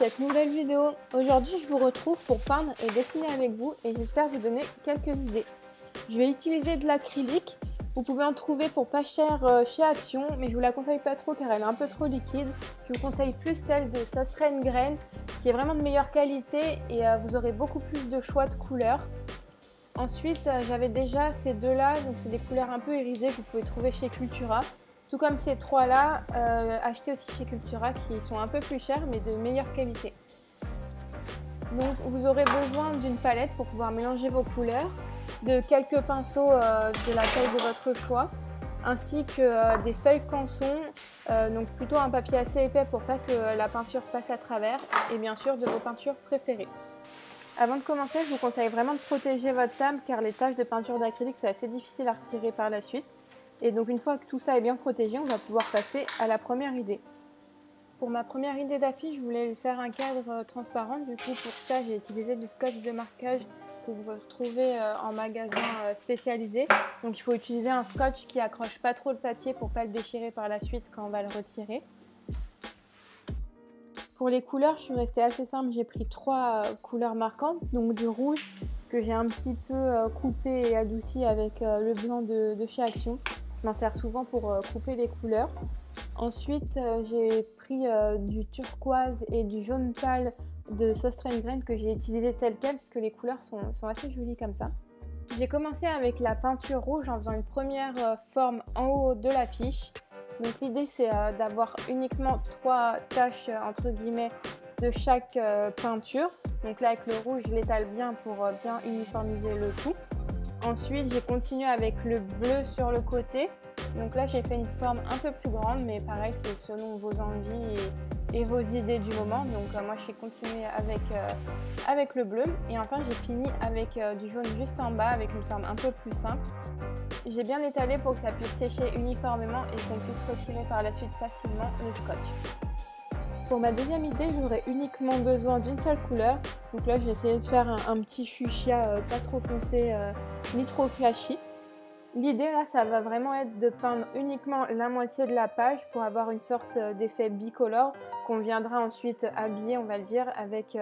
cette nouvelle vidéo. Aujourd'hui, je vous retrouve pour peindre et dessiner avec vous et j'espère vous donner quelques idées. Je vais utiliser de l'acrylique. Vous pouvez en trouver pour pas cher chez Action, mais je vous la conseille pas trop car elle est un peu trop liquide. Je vous conseille plus celle de Sostren Grain qui est vraiment de meilleure qualité et vous aurez beaucoup plus de choix de couleurs. Ensuite, j'avais déjà ces deux-là, donc c'est des couleurs un peu irisées que vous pouvez trouver chez Cultura. Tout comme ces trois-là, achetés aussi chez Cultura, qui sont un peu plus chers mais de meilleure qualité. Donc vous aurez besoin d'une palette pour pouvoir mélanger vos couleurs, de quelques pinceaux de la taille de votre choix, ainsi que des feuilles canson, donc plutôt un papier assez épais pour pas que la peinture passe à travers, et bien sûr de vos peintures préférées. Avant de commencer, je vous conseille vraiment de protéger votre table car les taches de peinture d'acrylique c'est assez difficile à retirer par la suite. Et donc une fois que tout ça est bien protégé, on va pouvoir passer à la première idée. Pour ma première idée d'affiche, je voulais faire un cadre transparent. Du coup, pour ça, j'ai utilisé du scotch de marquage que vous retrouvez en magasin spécialisé. Donc il faut utiliser un scotch qui accroche pas trop le papier pour pas le déchirer par la suite quand on va le retirer. Pour les couleurs, je suis restée assez simple. J'ai pris trois couleurs marquantes, donc du rouge que j'ai un petit peu coupé et adouci avec le blanc de chez Action. Je m'en sers souvent pour couper les couleurs. Ensuite, j'ai pris du turquoise et du jaune pâle de Sostren Grain que j'ai utilisé tel quel parce que les couleurs sont assez jolies comme ça. J'ai commencé avec la peinture rouge en faisant une première forme en haut de l'affiche. Donc l'idée c'est d'avoir uniquement trois taches entre guillemets de chaque peinture. Donc là avec le rouge je l'étale bien pour bien uniformiser le tout. Ensuite j'ai continué avec le bleu sur le côté. Donc là j'ai fait une forme un peu plus grande mais pareil c'est selon vos envies et vos idées du moment. Donc moi je suis continuée avec le bleu. Et enfin j'ai fini avec du jaune juste en bas avec une forme un peu plus simple. J'ai bien étalé pour que ça puisse sécher uniformément et qu'on puisse retirer par la suite facilement le scotch. Pour ma deuxième idée, j'aurai uniquement besoin d'une seule couleur. Donc là, j'ai essayé de faire un petit fuchsia pas trop foncé ni trop flashy. L'idée là, ça va vraiment être de peindre uniquement la moitié de la page pour avoir une sorte d'effet bicolore qu'on viendra ensuite habiller, on va le dire, avec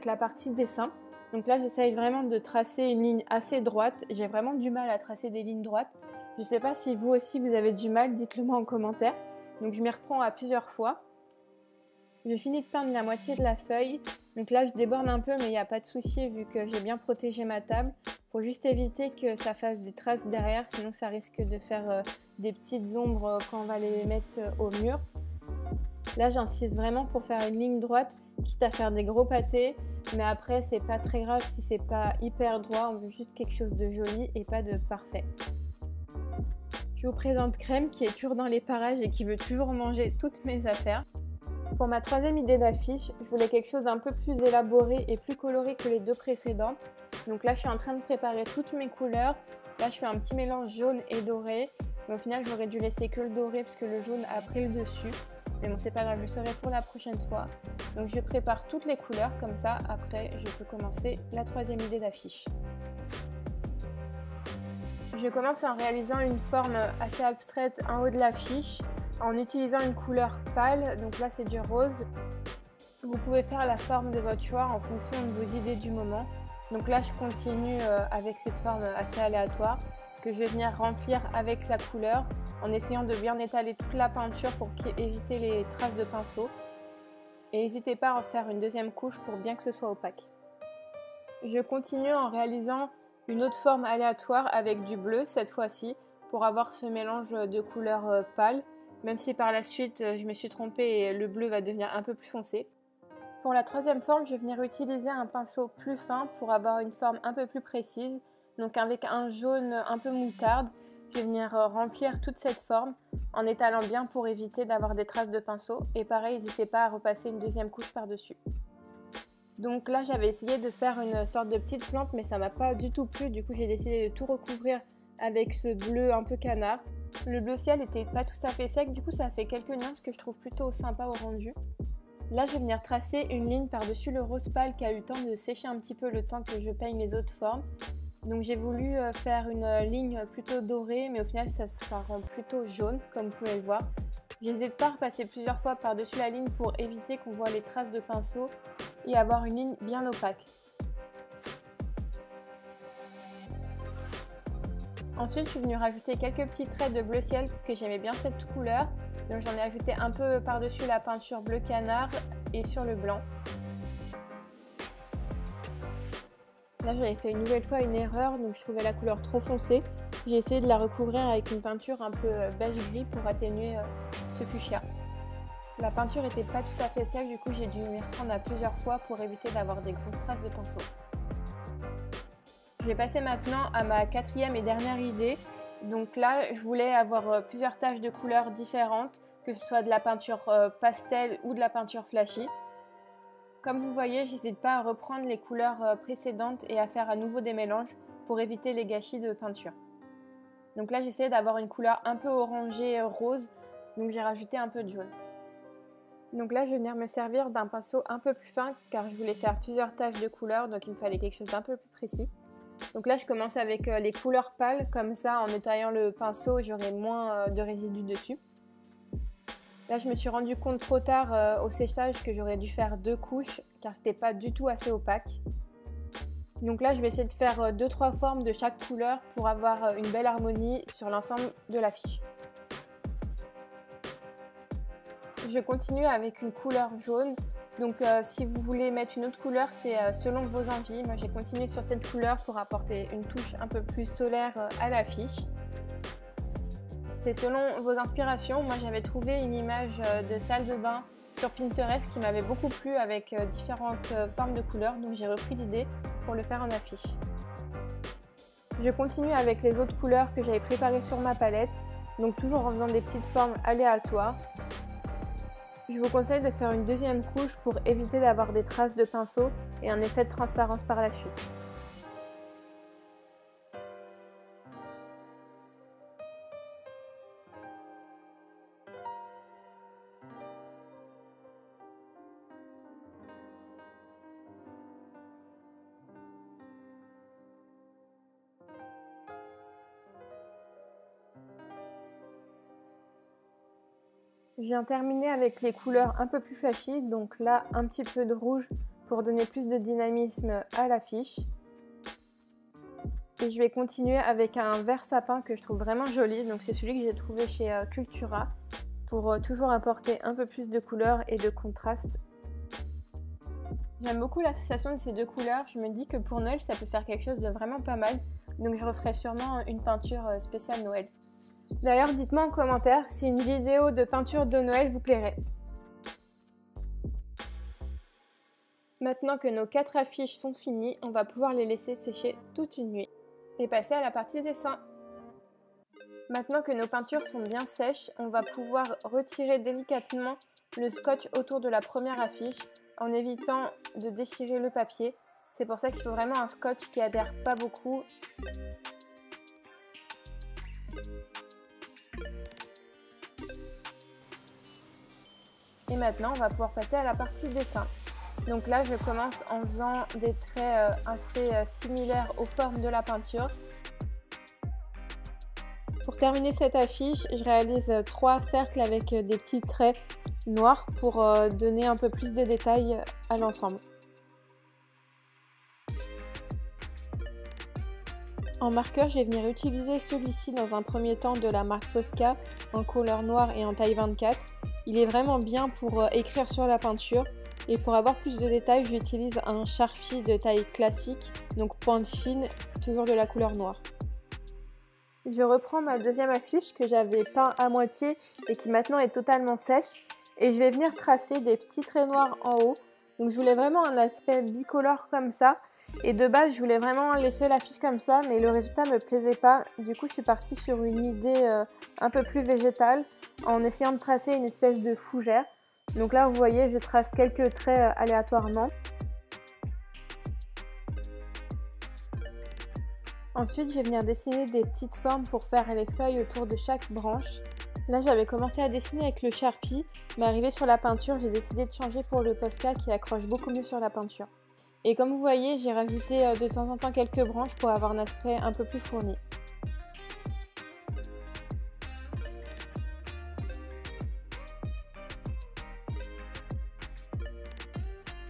la partie dessin. Donc là, j'essaye vraiment de tracer une ligne assez droite. J'ai vraiment du mal à tracer des lignes droites. Je ne sais pas si vous aussi vous avez du mal, dites-le moi en commentaire. Donc je m'y reprends à plusieurs fois. Je finis de peindre la moitié de la feuille. Donc là, je déborde un peu, mais il n'y a pas de souci vu que j'ai bien protégé ma table. Il faut juste éviter que ça fasse des traces derrière, sinon ça risque de faire des petites ombres quand on va les mettre au mur. Là, j'insiste vraiment pour faire une ligne droite, quitte à faire des gros pâtés, mais après, c'est pas très grave si c'est pas hyper droit, on veut juste quelque chose de joli et pas de parfait. Je vous présente Crème qui est toujours dans les parages et qui veut toujours manger toutes mes affaires. Pour ma troisième idée d'affiche, je voulais quelque chose d'un peu plus élaboré et plus coloré que les deux précédentes. Donc là, je suis en train de préparer toutes mes couleurs. Là, je fais un petit mélange jaune et doré. Mais au final, j'aurais dû laisser que le doré parce que le jaune a pris le dessus. Mais bon, c'est pas grave, je saurai pour la prochaine fois. Donc je prépare toutes les couleurs, comme ça, après, je peux commencer la troisième idée d'affiche. Je commence en réalisant une forme assez abstraite en haut de l'affiche, en utilisant une couleur pâle, donc là c'est du rose. Vous pouvez faire la forme de votre choix en fonction de vos idées du moment. Donc là je continue avec cette forme assez aléatoire que je vais venir remplir avec la couleur en essayant de bien étaler toute la peinture pour éviter les traces de pinceau. Et n'hésitez pas à en faire une deuxième couche pour bien que ce soit opaque. Je continue en réalisant une autre forme aléatoire avec du bleu cette fois-ci pour avoir ce mélange de couleurs pâles, même si par la suite je me suis trompée et le bleu va devenir un peu plus foncé. Pour la troisième forme, je vais venir utiliser un pinceau plus fin pour avoir une forme un peu plus précise. Donc avec un jaune un peu moutarde, je vais venir remplir toute cette forme en étalant bien pour éviter d'avoir des traces de pinceau. Et pareil, n'hésitez pas à repasser une deuxième couche par-dessus. Donc là, j'avais essayé de faire une sorte de petite plante, mais ça m'a pas du tout plu. Du coup, j'ai décidé de tout recouvrir avec ce bleu un peu canard. Le bleu ciel n'était pas tout à fait sec, du coup ça fait quelques nuances que je trouve plutôt sympa au rendu. Là, je vais venir tracer une ligne par-dessus le rose pâle qui a eu le temps de sécher un petit peu le temps que je peigne les autres formes. Donc j'ai voulu faire une ligne plutôt dorée, mais au final ça rend plutôt jaune, comme vous pouvez le voir. J'hésite pas à repasser plusieurs fois par-dessus la ligne pour éviter qu'on voit les traces de pinceau et avoir une ligne bien opaque. Ensuite, je suis venue rajouter quelques petits traits de bleu ciel parce que j'aimais bien cette couleur. Donc j'en ai ajouté un peu par-dessus la peinture bleu canard et sur le blanc. Là, j'avais fait une nouvelle fois une erreur, donc je trouvais la couleur trop foncée. J'ai essayé de la recouvrir avec une peinture un peu beige-gris pour atténuer ce fuchsia. La peinture n'était pas tout à fait sèche, du coup j'ai dû m'y reprendre à plusieurs fois pour éviter d'avoir des grosses traces de pinceau. Je vais passer maintenant à ma quatrième et dernière idée. Donc là, je voulais avoir plusieurs taches de couleurs différentes, que ce soit de la peinture pastel ou de la peinture flashy. Comme vous voyez, j'hésite pas à reprendre les couleurs précédentes et à faire à nouveau des mélanges pour éviter les gâchis de peinture. Donc là, j'essaie d'avoir une couleur un peu orangée rose, donc j'ai rajouté un peu de jaune. Donc là, je vais venir me servir d'un pinceau un peu plus fin car je voulais faire plusieurs taches de couleurs, donc il me fallait quelque chose d'un peu plus précis. Donc là, je commence avec les couleurs pâles, comme ça, en nettoyant le pinceau, j'aurai moins de résidus dessus. Là, je me suis rendu compte trop tard au séchage que j'aurais dû faire 2 couches car c'était pas du tout assez opaque. Donc là, je vais essayer de faire 2-3 formes de chaque couleur pour avoir une belle harmonie sur l'ensemble de l'affiche. Je continue avec une couleur jaune. Donc si vous voulez mettre une autre couleur, c'est selon vos envies. Moi, j'ai continué sur cette couleur pour apporter une touche un peu plus solaire à l'affiche. C'est selon vos inspirations. Moi, j'avais trouvé une image de salle de bain sur Pinterest qui m'avait beaucoup plu avec différentes formes de couleurs. Donc j'ai repris l'idée pour le faire en affiche. Je continue avec les autres couleurs que j'avais préparées sur ma palette. Donc toujours en faisant des petites formes aléatoires. Je vous conseille de faire une deuxième couche pour éviter d'avoir des traces de pinceau et un effet de transparence par la suite. Je viens terminer avec les couleurs un peu plus flashy, donc là un petit peu de rouge pour donner plus de dynamisme à l'affiche. Et je vais continuer avec un vert sapin que je trouve vraiment joli, donc c'est celui que j'ai trouvé chez Cultura pour toujours apporter un peu plus de couleurs et de contraste. J'aime beaucoup l'association de ces deux couleurs, je me dis que pour Noël ça peut faire quelque chose de vraiment pas mal, donc je referai sûrement une peinture spéciale Noël. D'ailleurs, dites-moi en commentaire si une vidéo de peinture de Noël vous plairait. Maintenant que nos 4 affiches sont finies, on va pouvoir les laisser sécher toute une nuit et passer à la partie dessin. Maintenant que nos peintures sont bien sèches, on va pouvoir retirer délicatement le scotch autour de la première affiche en évitant de déchirer le papier. C'est pour ça qu'il faut vraiment un scotch qui adhère pas beaucoup. Et maintenant, on va pouvoir passer à la partie dessin. Donc là, je commence en faisant des traits assez similaires aux formes de la peinture. Pour terminer cette affiche, je réalise 3 cercles avec des petits traits noirs pour donner un peu plus de détails à l'ensemble. En marqueur, je vais venir utiliser celui-ci dans un premier temps de la marque Posca en couleur noire et en taille 24. Il est vraiment bien pour écrire sur la peinture et pour avoir plus de détails, j'utilise un Sharpie de taille classique, donc pointe fine, toujours de la couleur noire. Je reprends ma deuxième affiche que j'avais peint à moitié et qui maintenant est totalement sèche et je vais venir tracer des petits traits noirs en haut. Donc je voulais vraiment un aspect bicolore comme ça et de base je voulais vraiment laisser l'affiche comme ça mais le résultat me plaisait pas. Du coup je suis partie sur une idée un peu plus végétale en essayant de tracer une espèce de fougère. Donc là vous voyez je trace quelques traits aléatoirement. Ensuite je vais venir dessiner des petites formes pour faire les feuilles autour de chaque branche. Là j'avais commencé à dessiner avec le Sharpie, mais arrivé sur la peinture j'ai décidé de changer pour le Posca qui accroche beaucoup mieux sur la peinture. Et comme vous voyez j'ai rajouté de temps en temps quelques branches pour avoir un aspect un peu plus fourni.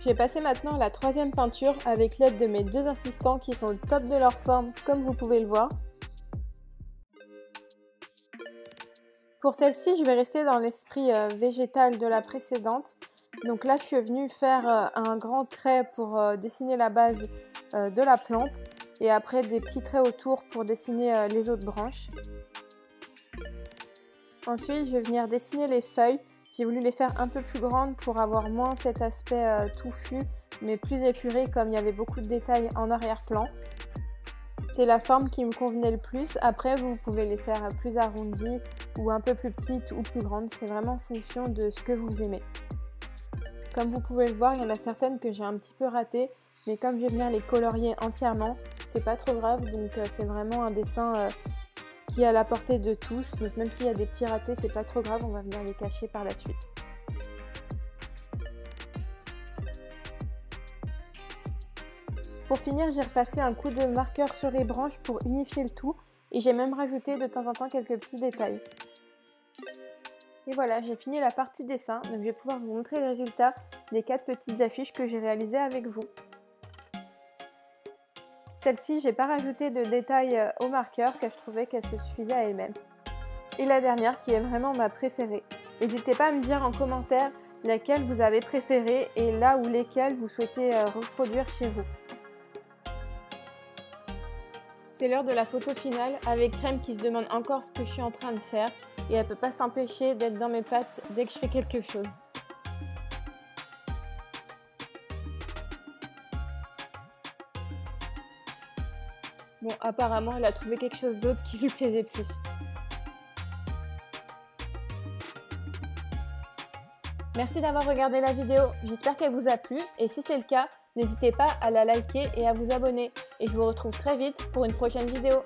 vais passer maintenant à la troisième peinture avec l'aide de mes deux assistants qui sont au top de leur forme comme vous pouvez le voir. Pour celle-ci, je vais rester dans l'esprit végétal de la précédente. Donc là, je suis venue faire un grand trait pour dessiner la base de la plante et après des petits traits autour pour dessiner les autres branches. Ensuite, je vais venir dessiner les feuilles. J'ai voulu les faire un peu plus grandes pour avoir moins cet aspect touffu, mais plus épuré comme il y avait beaucoup de détails en arrière-plan. C'est la forme qui me convenait le plus. Après, vous pouvez les faire plus arrondies ou un peu plus petites ou plus grandes. C'est vraiment en fonction de ce que vous aimez. Comme vous pouvez le voir, il y en a certaines que j'ai un petit peu ratées, mais comme je vais venir les colorier entièrement, c'est pas trop grave. Donc c'est vraiment un dessin qui est à la portée de tous. Donc même s'il y a des petits ratés, c'est pas trop grave, on va venir les cacher par la suite. Pour finir, j'ai repassé un coup de marqueur sur les branches pour unifier le tout et j'ai même rajouté de temps en temps quelques petits détails. Et voilà, j'ai fini la partie dessin, donc je vais pouvoir vous montrer le résultat des 4 petites affiches que j'ai réalisées avec vous. Celle-ci, j'ai pas rajouté de détails au marqueur car je trouvais qu'elle se suffisait à elle-même. Et la dernière qui est vraiment ma préférée. N'hésitez pas à me dire en commentaire laquelle vous avez préférée et là où lesquelles vous souhaitez reproduire chez vous. C'est l'heure de la photo finale avec Crème qui se demande encore ce que je suis en train de faire et elle peut pas s'empêcher d'être dans mes pattes dès que je fais quelque chose. Bon, apparemment elle a trouvé quelque chose d'autre qui lui plaisait plus. Merci d'avoir regardé la vidéo, j'espère qu'elle vous a plu et si c'est le cas, n'hésitez pas à la liker et à vous abonner. Et je vous retrouve très vite pour une prochaine vidéo.